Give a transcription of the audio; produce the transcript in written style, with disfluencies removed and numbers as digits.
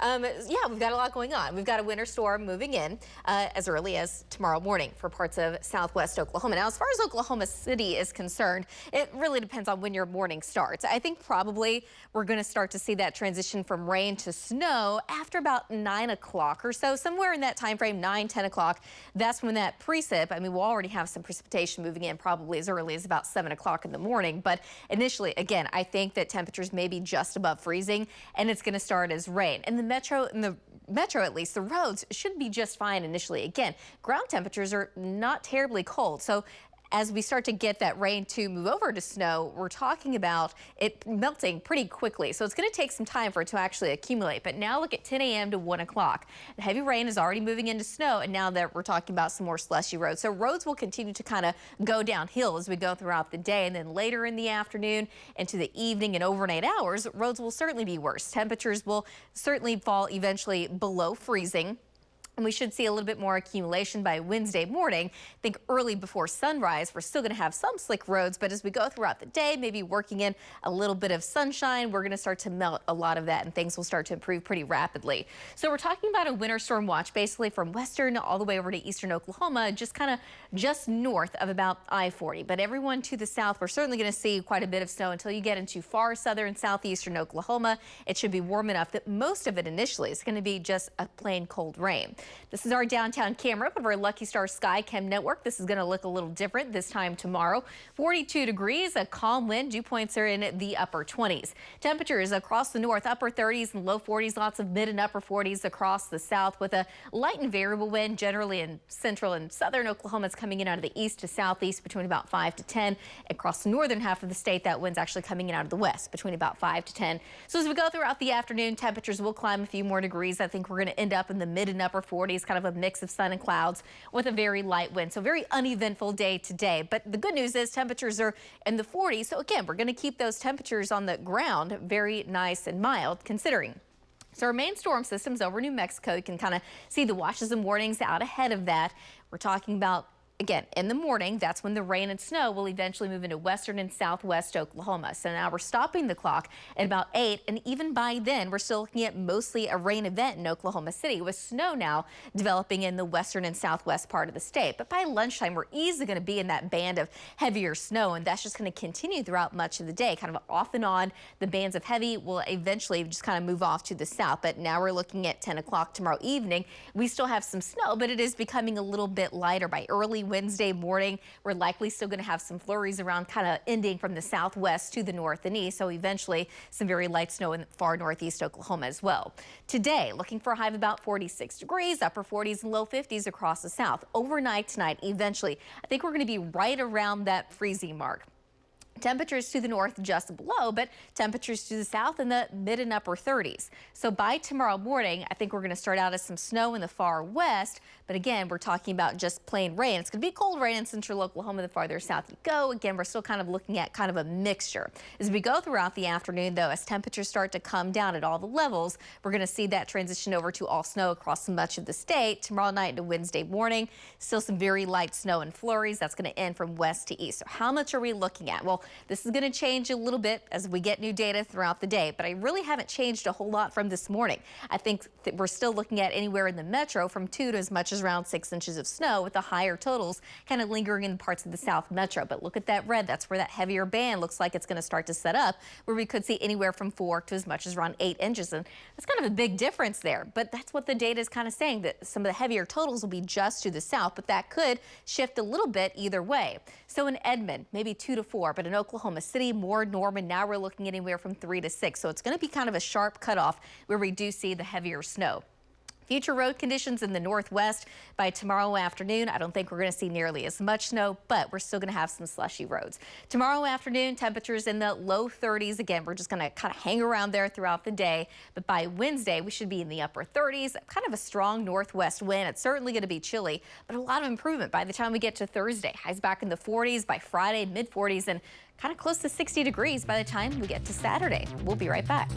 Yeah, we've got a lot going on. We've got a winter storm moving in as early as tomorrow morning for parts of southwest Oklahoma. Now, as far as Oklahoma City is concerned, it really depends on when your morning starts. I think probably we're going to start to see that transition from rain to snow after about 9 o'clock or so, somewhere in that time frame, 9, 10 o'clock. That's when that precip, I mean, we'll already have some precipitation moving in probably as early as about 7 o'clock in the morning. But initially, again, I think that temperatures may be just above freezing, and it's going to start as rain. And in the metro at least, the roads should be just fine initially. Again, ground temperatures are not terribly cold. So as we start to get that rain to move over to snow, we're talking about it melting pretty quickly. So it's going to take some time for it to actually accumulate. But now look at 10 a.m. to 1 o'clock. The heavy rain is already moving into snow, and now that we're talking about some more slushy roads. So roads will continue to kind of go downhill as we go throughout the day, and then later in the afternoon into the evening and overnight hours, roads will certainly be worse. Temperatures will certainly fall eventually below freezing. And we should see a little bit more accumulation by Wednesday morning. I think early before sunrise, we're still going to have some slick roads, but as we go throughout the day, maybe working in a little bit of sunshine, we're going to start to melt a lot of that and things will start to improve pretty rapidly. So we're talking about a winter storm watch basically from western all the way over to eastern Oklahoma, just north of about I-40. But everyone to the south, we're certainly going to see quite a bit of snow until you get into far southern southeastern Oklahoma. It should be warm enough that most of it initially is going to be just a plain cold rain. This is our downtown camera of our Lucky Star Sky Chem network. This is going to look a little different this time tomorrow. 42 degrees, a calm wind. Dew points are in the upper 20s. Temperatures across the north, upper 30s and low 40s. Lots of mid and upper 40s across the south with a light and variable wind generally in central and southern Oklahoma. It's coming in out of the east to southeast between about 5 to 10. Across the northern half of the state, that wind's actually coming in out of the west between about 5 to 10. So as we go throughout the afternoon, temperatures will climb a few more degrees. I think we're going to end up in the mid and upper 40s, kind of a mix of sun and clouds with a very light wind. So very uneventful day today. But the good news is temperatures are in the 40s. So again, we're going to keep those temperatures on the ground very nice and mild considering. So our main storm system's over New Mexico. You can kind of see the watches and warnings out ahead of that. We're talking about, again, in the morning, that's when the rain and snow will eventually move into western and southwest Oklahoma. So now we're stopping the clock at about 8, and even by then, we're still looking at mostly a rain event in Oklahoma City, with snow now developing in the western and southwest part of the state. But by lunchtime, we're easily going to be in that band of heavier snow, and that's just going to continue throughout much of the day, kind of off and on. The bands of heavy will eventually just kind of move off to the south. But now we're looking at 10 o'clock tomorrow evening. We still have some snow, but it is becoming a little bit lighter by early Wednesday morning. We're likely still going to have some flurries around, kind of ending from the southwest to the north and east. So eventually some very light snow in far northeast Oklahoma as well. Today, looking for a high of about 46 degrees, upper 40s and low 50s across the south. Overnight tonight, eventually, I think we're going to be right around that freezing mark. Temperatures to the north just below, but temperatures to the south in the mid and upper 30s. So by tomorrow morning, I think we're going to start out as some snow in the far west. But again, we're talking about just plain rain. It's going to be cold rain in central Oklahoma the farther south you go. Again, we're still kind of looking at kind of a mixture. As we go throughout the afternoon, though, as temperatures start to come down at all the levels, we're going to see that transition over to all snow across much of the state. Tomorrow night to Wednesday morning, still some very light snow and flurries. That's going to end from west to east. So how much are we looking at? Well, this is going to change a little bit as we get new data throughout the day, but I really haven't changed a whole lot from this morning. I think that we're still looking at anywhere in the metro from 2 to as much as around 6 inches of snow, with the higher totals kind of lingering in parts of the south metro. But look at that red. That's where that heavier band looks like it's going to start to set up, where we could see anywhere from 4 to as much as around 8 inches. And that's kind of a big difference there. But that's what the data is kind of saying, that some of the heavier totals will be just to the south, but that could shift a little bit either way. So in Edmond, maybe 2 to 4, but in Oklahoma City, more Norman, now we're looking anywhere from 3 to 6. So it's going to be kind of a sharp cutoff where we do see the heavier snow. Future road conditions in the northwest by tomorrow afternoon. I don't think we're going to see nearly as much snow, but we're still going to have some slushy roads. Tomorrow afternoon, temperatures in the low 30s. Again, we're just going to kind of hang around there throughout the day. But by Wednesday, we should be in the upper 30s. Kind of a strong northwest wind. It's certainly going to be chilly, but a lot of improvement by the time we get to Thursday. Highs back in the 40s by Friday, mid 40s, and kind of close to 60 degrees by the time we get to Saturday. We'll be right back.